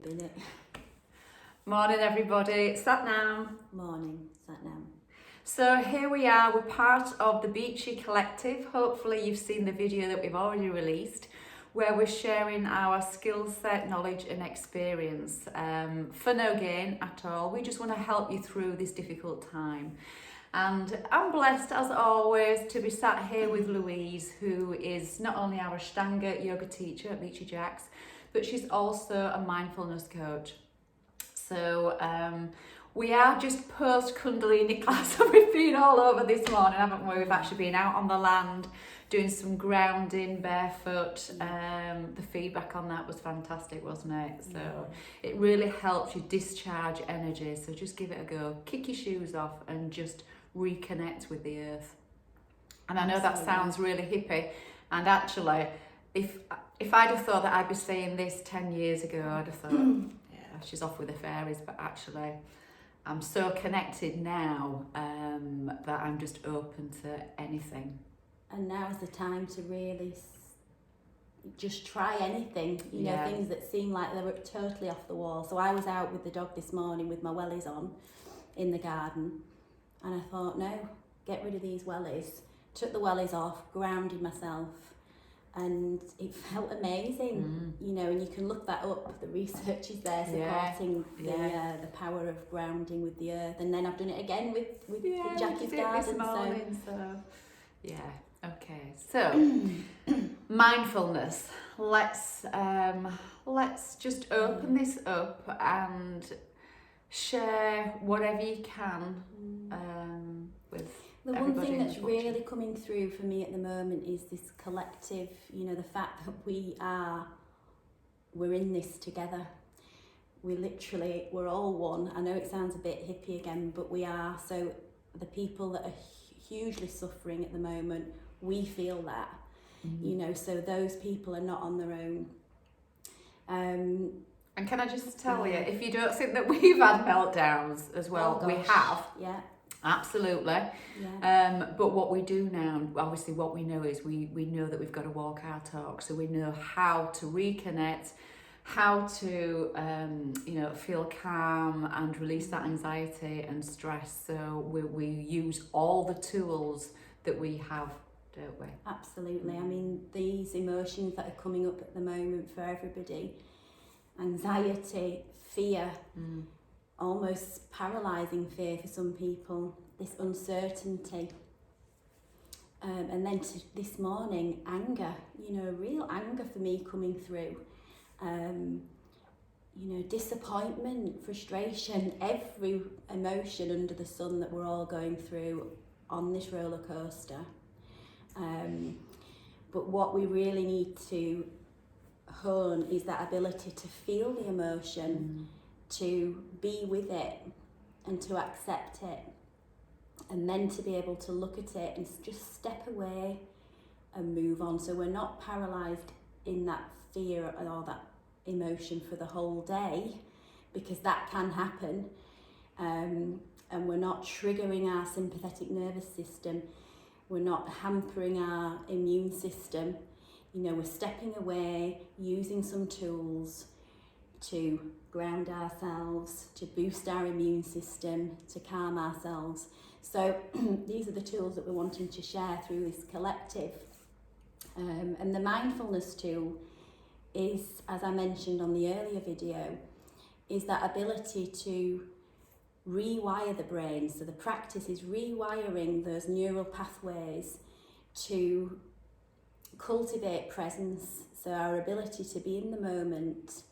bin it. Morning everybody, Satnam. Morning, Satnam. So here we are, we're part of the Beachy Collective. Hopefully you've seen the video that we've already released where we're sharing our skill set, knowledge and experience for no gain at all. We just want to help you through this difficult time. And I'm blessed as always to be sat here with Louise, who is not only our Ashtanga yoga teacher at Beachyjax, but she's also a mindfulness coach. So we are just post Kundalini class, so we've been all over this morning, haven't we? We've actually been out on the land doing some grounding barefoot. The feedback on that was fantastic, wasn't it? So it really helps you discharge energy. So just give it a go. Kick your shoes off and just reconnect with the earth. And I know that sounds really hippie, and actually if I'd have thought that I'd be saying this 10 years ago, I'd have thought she's off with the fairies, but actually I'm so connected now that I'm just open to anything. And now's the time to really just try anything, you know, things that seem like they were totally off the wall. So I was out with the dog this morning with my wellies on in the garden, and I thought, no, get rid of these wellies. Took the wellies off, grounded myself, and it felt amazing, you know, and you can look that up. The research is there supporting the power of grounding with the earth. And then I've done it again with Jackie's garden. This morning, so okay. So mindfulness. Let's just open this up and share whatever you can with. The one thing that's really coming through for me at the moment is this collective, you know, the fact that we're in this together. We're all one. I know it sounds a bit hippie again, but we are. So the people that are hugely suffering at the moment, we feel that, you know, so those people are not on their own. And can I just tell you, if you don't think that we've had meltdowns as well, we have. Yeah. Absolutely. Yeah. But what we do now, obviously what we know is we know that we've got to walk our talk. So we know how to reconnect, how to feel calm and release that anxiety and stress. So we use all the tools that we have, don't we? Absolutely. I mean, these emotions that are coming up at the moment for everybody, anxiety, fear, almost paralysing fear for some people, this uncertainty. And then this morning, anger, you know, real anger for me coming through. You know, disappointment, frustration, every emotion under the sun that we're all going through on this roller coaster. But what we really need to hone is that ability to feel the emotion, to be with it and to accept it, and then to be able to look at it and just step away and move on. So we're not paralysed in that fear or that emotion for the whole day, because that can happen, and we're not triggering our sympathetic nervous system, we're not hampering our immune system. You know, we're stepping away, using some tools to ground ourselves, to boost our immune system, to calm ourselves. So these are the tools that we're wanting to share through this collective. And the mindfulness tool is, as I mentioned on the earlier video, is that ability to rewire the brain. So the practice is rewiring those neural pathways to cultivate presence. So our ability to be in the moment,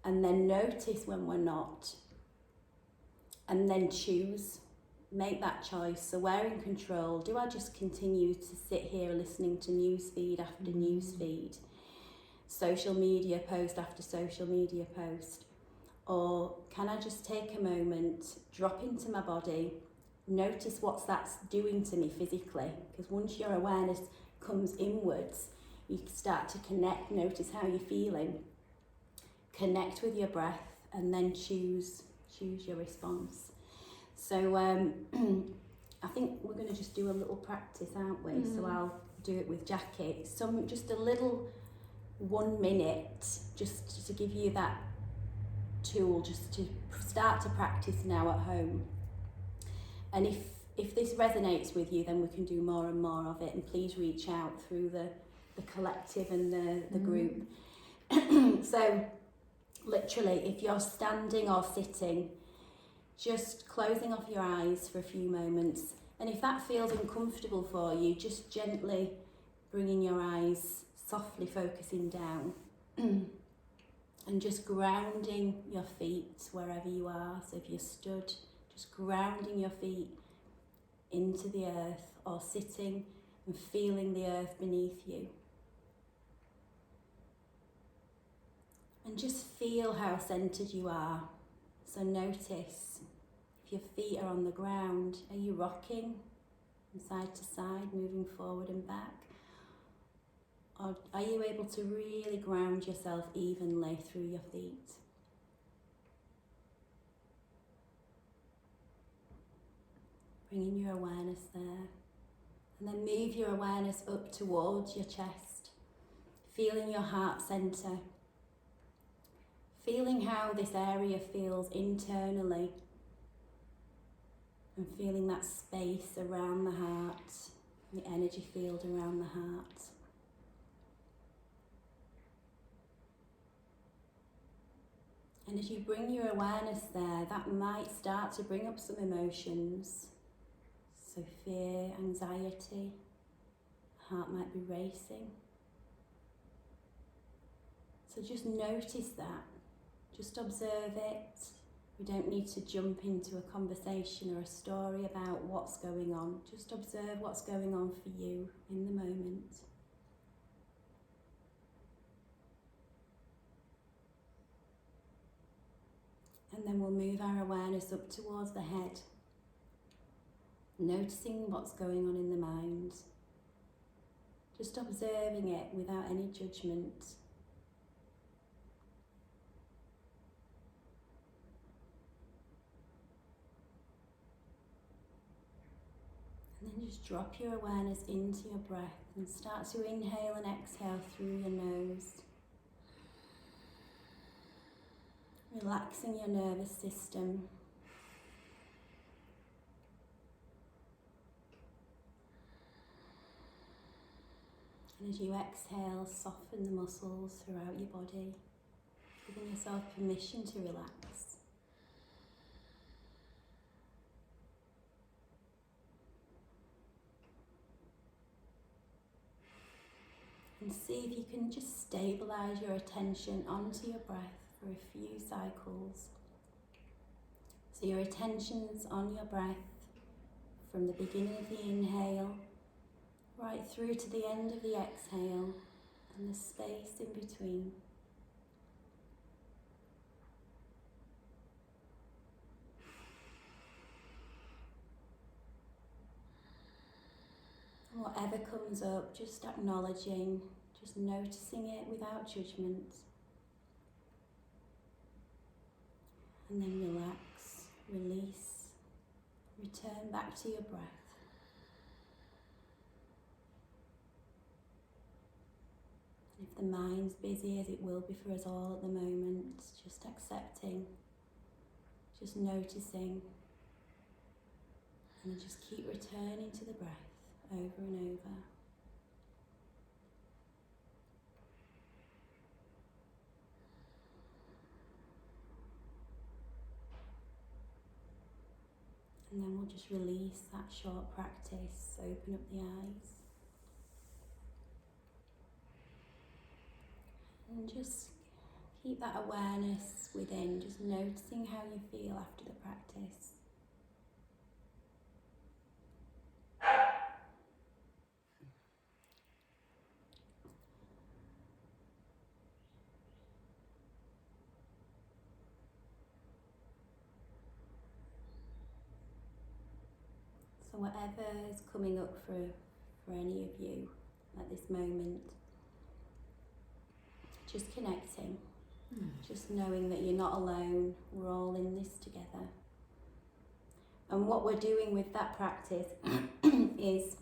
and then notice when we're not, and then choose, make that choice. So we're in control. Do I just continue to sit here listening to newsfeed after newsfeed, social media post after social media post? Or can I just take a moment, drop into my body, notice what that's doing to me physically? Because once your awareness comes inwards, you start to connect, notice how you're feeling, connect with your breath, and then choose your response. So I think we're going to just do a little practice, aren't we? So I'll do it with Jackie. Just a little 1 minute, just to give you that tool just to start to practice now at home. And if this resonates with you, then we can do more and more of it, and please reach out through the collective and the group. So literally, if you're standing or sitting, just closing off your eyes for a few moments, and if that feels uncomfortable for you, just gently bringing your eyes, softly focusing down and just grounding your feet wherever you are. So if you're stood, just grounding your feet into the earth, or sitting and feeling the earth beneath you. And just feel how centered you are. So notice if your feet are on the ground, are you rocking from side to side, moving forward and back? Or are you able to really ground yourself evenly through your feet? Bringing your awareness there. And then move your awareness up towards your chest, feeling your heart center. Feeling how this area feels internally, and feeling that space around the heart, the energy field around the heart. And as you bring your awareness there, that might start to bring up some emotions. So fear, anxiety, heart might be racing. So just notice that. Just observe it. We don't need to jump into a conversation or a story about what's going on. Just observe what's going on for you in the moment. And then we'll move our awareness up towards the head, noticing what's going on in the mind. Just observing it without any judgment. And then just drop your awareness into your breath and start to inhale and exhale through your nose. Relaxing your nervous system. And as you exhale, soften the muscles throughout your body, giving yourself permission to relax. And see if you can just stabilize your attention onto your breath for a few cycles. So your attention's on your breath from the beginning of the inhale right through to the end of the exhale, and the space in between. And whatever comes up, just acknowledging, just noticing it without judgment. And then relax, release, return back to your breath. And if the mind's busy, as it will be for us all at the moment, just accepting, just noticing, and then just keep returning to the breath over and over. And then we'll just release that short practice, open up the eyes. And just keep that awareness within, just noticing how you feel after the practice. So whatever is coming up for any of you at this moment, just connecting, just knowing that you're not alone, we're all in this together. And what we're doing with that practice is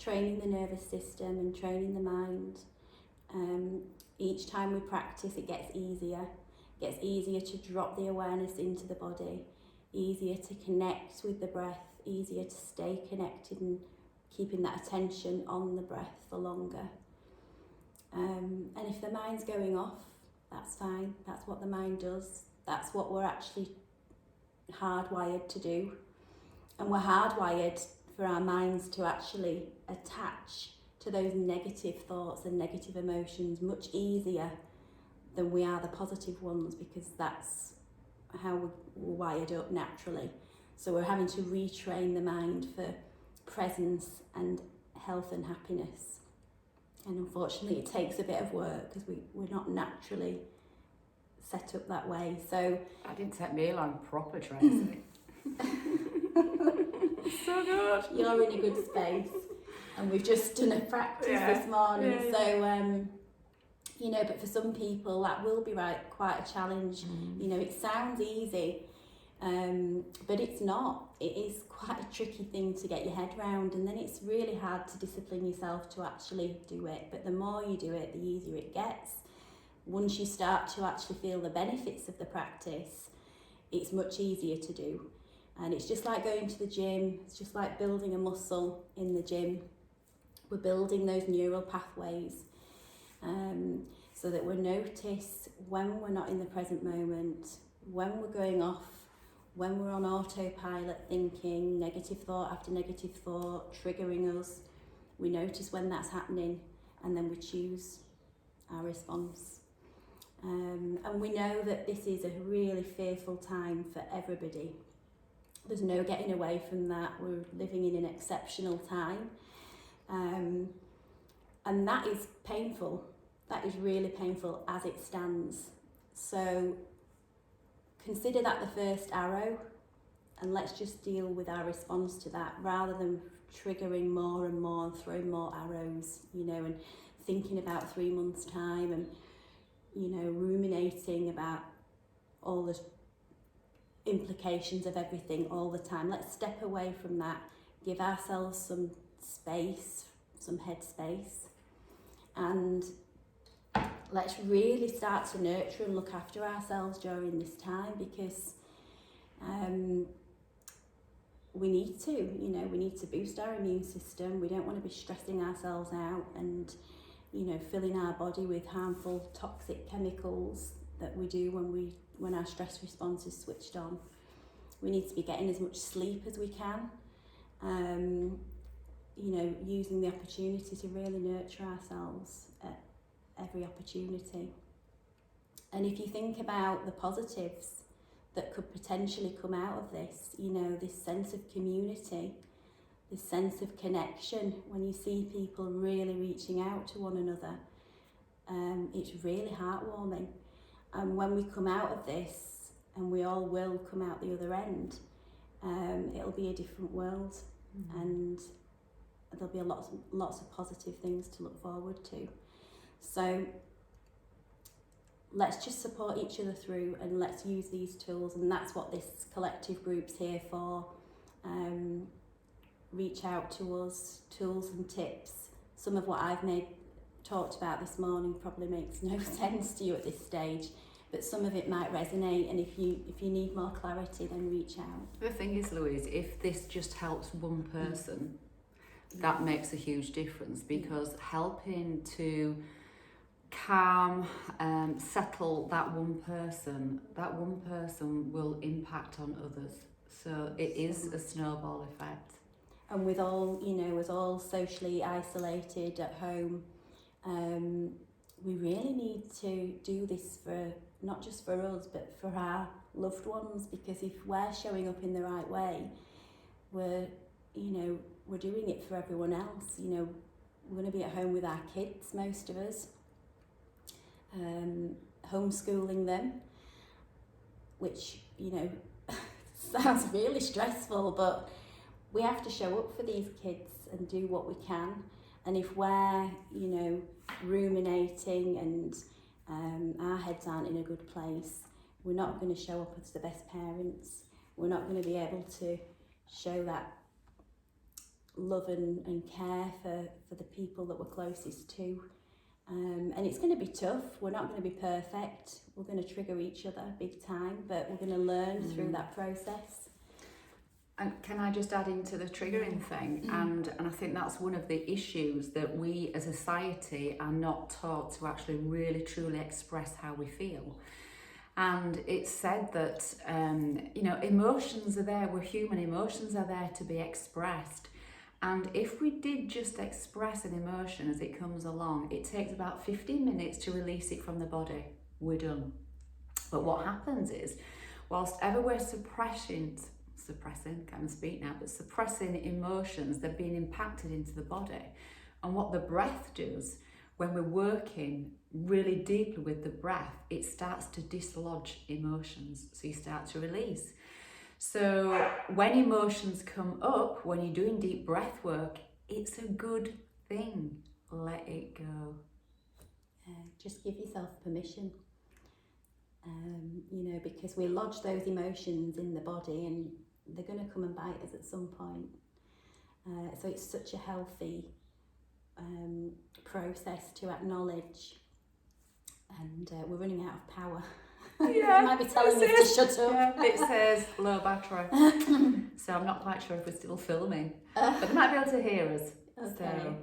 training the nervous system and training the mind. Each time we practice, it gets easier, It gets easier to drop the awareness into the body, easier to connect with the breath, easier to stay connected and keeping that attention on the breath for longer. And if the mind's going off, that's fine. That's what the mind does. That's what we're actually hardwired to do. And we're hardwired for our minds to actually attach to those negative thoughts and negative emotions much easier than we are the positive ones, because that's how we're wired up naturally. So we're having to retrain the mind for presence and health and happiness. And unfortunately it takes a bit of work because we're not naturally set up that way. So I didn't take me long proper training. So good. You're in a good space, and we've just done a practice this morning. Yeah. So you know, but for some people that will be quite a challenge. You know, it sounds easy, but it's not. It is quite a tricky thing to get your head around, and then it's really hard to discipline yourself to actually do it. But the more you do it, the easier it gets. Once you start to actually feel the benefits of the practice, it's much easier to do. And it's just like going to the gym. It's just like building a muscle in the gym. We're building those neural pathways, so that we notice when we're not in the present moment, when we're going off, when we're on autopilot thinking, negative thought after negative thought, triggering us. We notice when that's happening, and then we choose our response. And we know that this is a really fearful time for everybody. There's no getting away from that. We're living in an exceptional time. And that is painful. That is really painful as it stands. So consider that the first arrow, and let's just deal with our response to that rather than triggering more and more and throwing more arrows, you know, and thinking about 3 months' time and, you know, ruminating about all the implications of everything all the time. Let's step away from that, give ourselves some space, some headspace, and let's really start to nurture and look after ourselves during this time, because we need to, you know, we need to boost our immune system. We don't want to be stressing ourselves out and, you know, filling our body with harmful toxic chemicals that we do when our stress response is switched on. We need to be getting as much sleep as we can, you know, using the opportunity to really nurture ourselves at every opportunity. And if you think about the positives that could potentially come out of this, you know, this sense of community, this sense of connection, when you see people really reaching out to one another, it's really heartwarming. And when we come out of this, and we all will come out the other end, it'll be a different world, and there'll be lots of positive things to look forward to. So let's just support each other through, and let's use these tools, and that's what this collective group's here for. Reach out to us, tools and tips. Some of what I've talked about this morning probably makes no sense to you at this stage, but some of it might resonate, and if you need more clarity, then reach out. The thing is, Louise, if this just helps one person, that makes a huge difference, because helping to calm, settle that one person will impact on others. So it is a snowball effect. And with all, you know, us all socially isolated at home, we really need to do this for not just for us, but for our loved ones, because if we're showing up in the right way, we're doing it for everyone else. You know, we're going to be at home with our kids, most of us, homeschooling them, which, you know, sounds really stressful, but we have to show up for these kids and do what we can. And if we're, you know, ruminating and our heads aren't in a good place, we're not going to show up as the best parents. We're not going to be able to show that love and care for the people that we're closest to. And it's going to be tough. We're not going to be perfect. We're going to trigger each other big time, but we're going to learn through that process. And can I just add into the triggering thing? And I think that's one of the issues, that we as a society are not taught to actually really truly express how we feel. And it's said that, emotions are there, we're human, emotions are there to be expressed. And if we did just express an emotion as it comes along, it takes about 15 minutes to release it from the body. We're done. But what happens is, whilst ever we're suppressing, can't speak now, but suppressing emotions, they're being impacted into the body. And what the breath does, when we're working really deeply with the breath, it starts to dislodge emotions. So you start to release. So when emotions come up, when you're doing deep breath work, it's a good thing. Let it go. Just give yourself permission. Because we lodge those emotions in the body and they're going to come and bite us at some point. So it's such a healthy process to acknowledge. And we're running out of power. Yeah, it might be telling us to shut up. Yeah, it says low battery. So I'm not quite sure if we're still filming. But they might be able to hear us. Okay.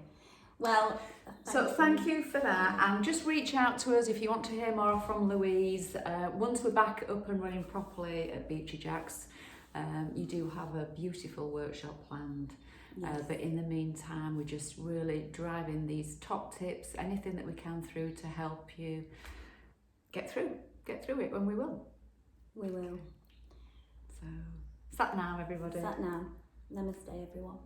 Well, thank you for that, and just reach out to us if you want to hear more from Louise. Once we're back up and running properly at Beachyjax, you do have a beautiful workshop planned. Yes. But in the meantime, we're just really driving these top tips, anything that we can through to help you get through it when we will. We will. So, sat now, everybody. Sat now. Namaste, everyone.